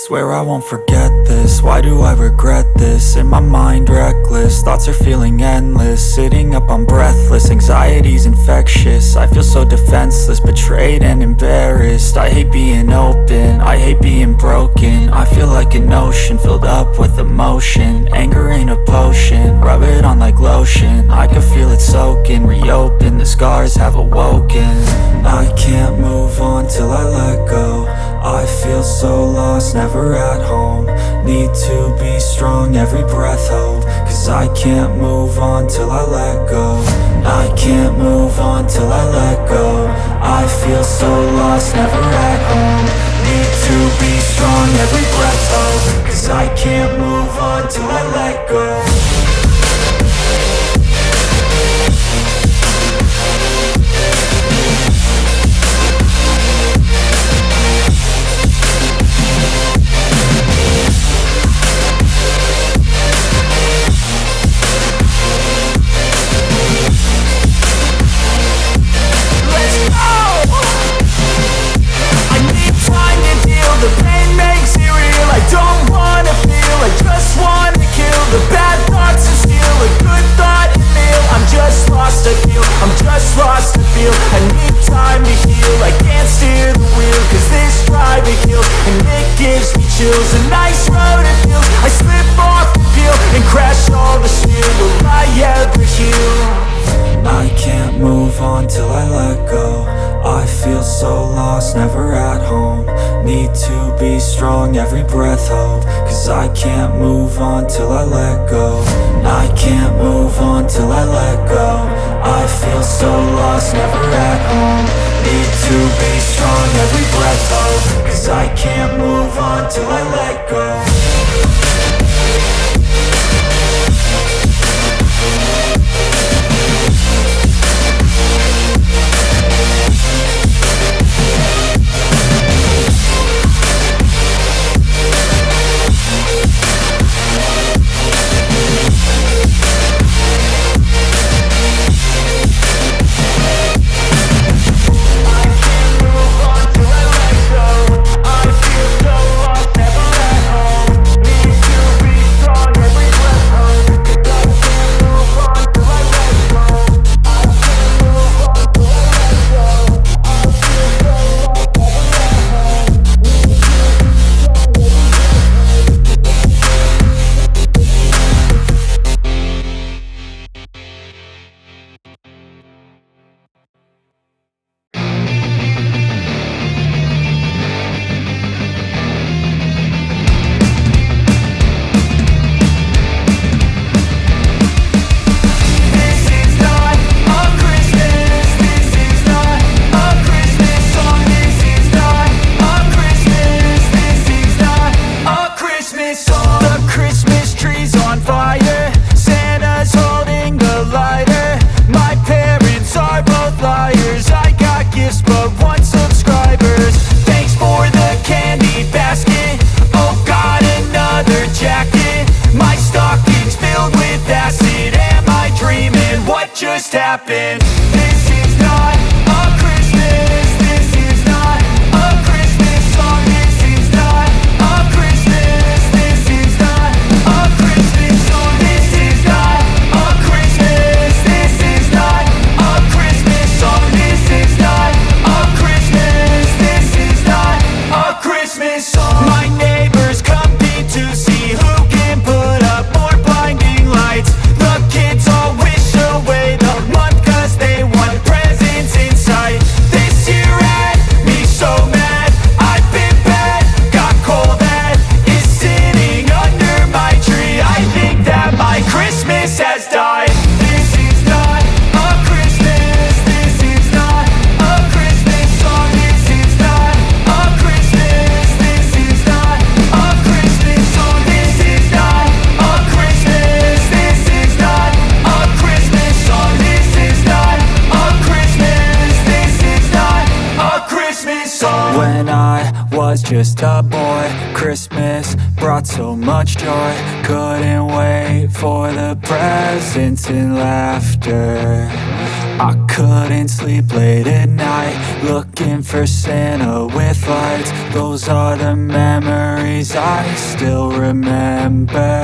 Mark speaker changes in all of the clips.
Speaker 1: Swear I won't forget this, why do I regret this? In my mind reckless, thoughts are feeling endless. Sitting up, I'm breathless, anxiety's infectious. I feel so defenseless, betrayed and embarrassed. I hate being open, I hate being broken. I feel like an ocean, filled up with emotion. Anger ain't a potion, rub it on like lotion. I can feel it soaking, reopen, the scars have awoken. I can't move on till I let go. I feel so lost, never at home. Need to be strong, every breath hold. Cause I can't move on till I let go. I can't move on till I let go. I feel so lost, never at home. Need to be strong, every breath hold. Cause I can't move on till I let go.
Speaker 2: A nice road it feels. I slip off the peel and crash all the steel. Will I ever heal?
Speaker 1: I can't move on till I let go. I feel so lost, never at home. Need to be strong, every breath hold. Cause I can't move on till I let go. I can't move on till I let go. I feel so lost, never at home. Need to be strong, every breath hold. Cause I can't move on till I let go.
Speaker 2: Just happened. This is not a Christmas. This is not a Christmas song. This is not a Christmas. This is not a Christmas song. This is not a Christmas. This is not a Christmas song. This is not a Christmas. This is not a Christmas song. My neighbors compete to see who can put up more blinding lights. The kids all wish away the month cause they want presents in sight. This year had me so mad, I've been bad, got coal that is sitting under my tree. I think that my Christmas has died. This is not a Christmas. This is not a Christmas song. This is not a Christmas. This is not a Christmas song. This is not a Christmas. This is not a Christmas song. This is not a Christmas. This is not a Christmas song.
Speaker 1: When I was just a boy, Christmas brought so much joy. Couldn't wait for for the presents and laughter. I couldn't sleep late at night, looking for Santa with lights. Those are the memories I still remember.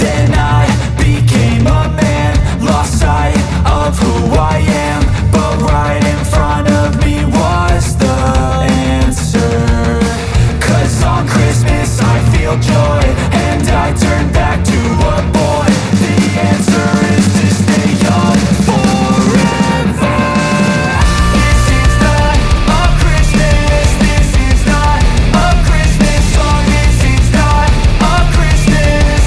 Speaker 1: Then I became a man, lost sight of who I am. But right in front of me was the answer. 'Cause on Christmas I feel joy, and I turn back to a boy. The answer is to stay young forever. This is not a Christmas, this is not a Christmas song. This is not a Christmas,